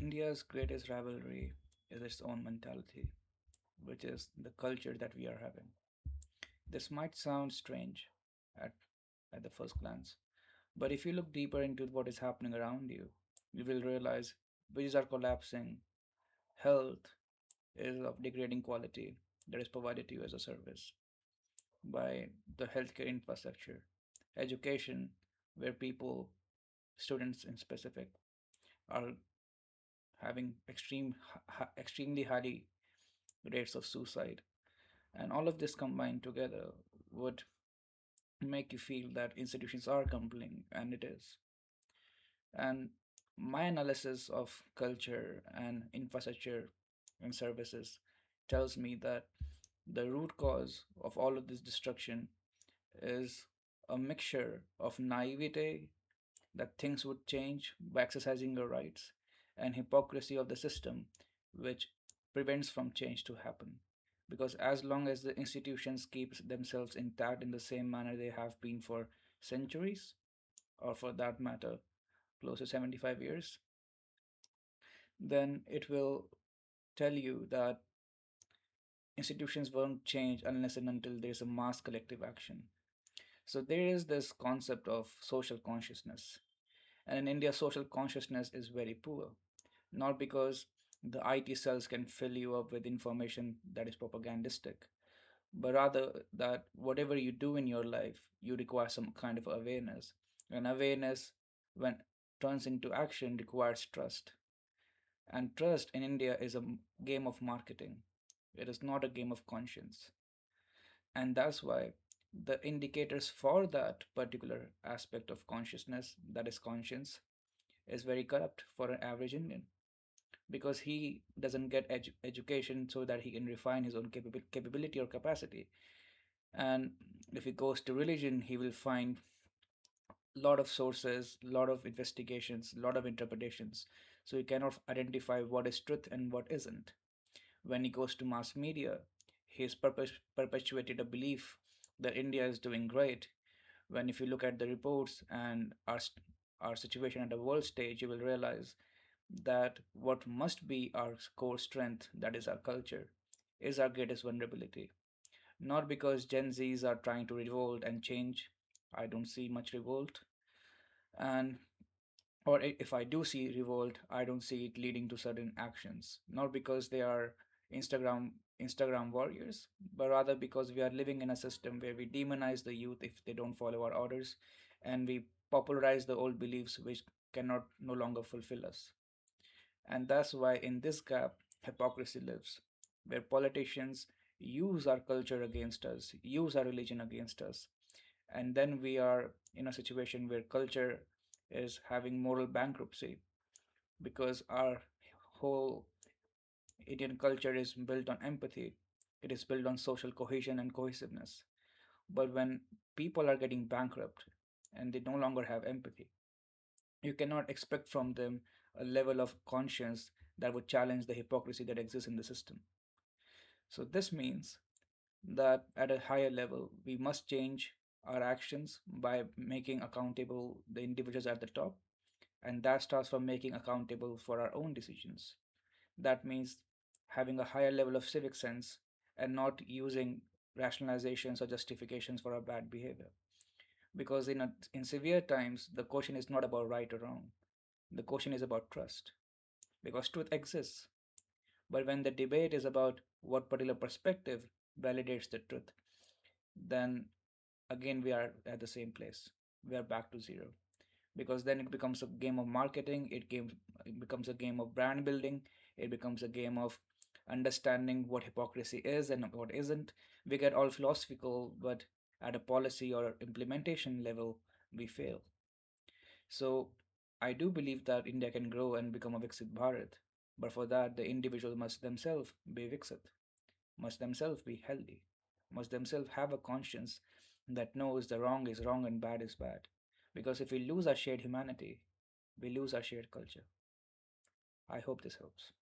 India's greatest rivalry is its own mentality, which is the culture that we are having. This might sound strange at, at the first glance, but if you look deeper into what is happening around you, you will realize bridges are collapsing, health is of degrading quality that is provided to you as a service by the healthcare infrastructure, education, where people, students in specific, are having extremely high rates of suicide. And all of this combined together would make you feel that institutions are crumbling, and it is. And my analysis of culture and infrastructure and services tells me that the root cause of all of this destruction is a mixture of naivete that things would change by exercising your rights, and hypocrisy of the system, which prevents from change to happen. Because as long as the institutions keep themselves intact in the same manner they have been for centuries, or for that matter, close to 75 years, then it will tell you that institutions won't change unless and until there's a mass collective action. So there is this concept of social consciousness. And in India, social consciousness is very poor. Not because the IT cells can fill you up with information that is propagandistic, but rather that whatever you do in your life, you require some kind of awareness. And awareness, when turns into action, requires trust. And trust in India is a game of marketing. It is not a game of conscience. And that's why the indicators for that particular aspect of consciousness, that is conscience, is very corrupt for an average Indian, because he doesn't get education so that he can refine his own capability or capacity. And if he goes to religion, he will find a lot of sources, a lot of investigations, a lot of interpretations. So he cannot identify what is truth and what isn't. When he goes to mass media, he's perpetuated a belief that India is doing great. When if you look at the reports and our situation at the world stage, you will realize that what must be our core strength, that is our culture, is our greatest vulnerability. Not because Gen Zs are trying to revolt and change. I don't see much revolt. And or if I do see revolt, I don't see it leading to certain actions. Not because they are Instagram Instagram warriors, but rather because we are living in a system where we demonize the youth if they don't follow our orders, and we popularize the old beliefs which cannot no longer fulfill us. And that's why in this gap, hypocrisy lives, where politicians use our culture against us, use our religion against us. And then we are in a situation where culture is having moral bankruptcy, because our whole Indian culture is built on empathy, it is built on social cohesion and cohesiveness. But when people are getting bankrupt and they no longer have empathy, you cannot expect from them a level of conscience that would challenge the hypocrisy that exists in the system. So, this means that at a higher level, we must change our actions by making accountable the individuals at the top, and that starts from making accountable for our own decisions. That means having a higher level of civic sense and not using rationalizations or justifications for our bad behavior. Because in severe times, the question is not about right or wrong. The question is about trust, because truth exists. But when the debate is about what particular perspective validates the truth, then again we are at the same place. We are back to zero. Because then it becomes a game of marketing, it becomes a game of brand building, it becomes a game of understanding what hypocrisy is and what isn't. We get all philosophical, but at a policy or implementation level, we fail. So I do believe that India can grow and become a Viksit Bharat, but for that, the individual must themselves be Viksit, must themselves be healthy, must themselves have a conscience that knows the wrong is wrong and bad is bad. Because if we lose our shared humanity, we lose our shared culture. I hope this helps.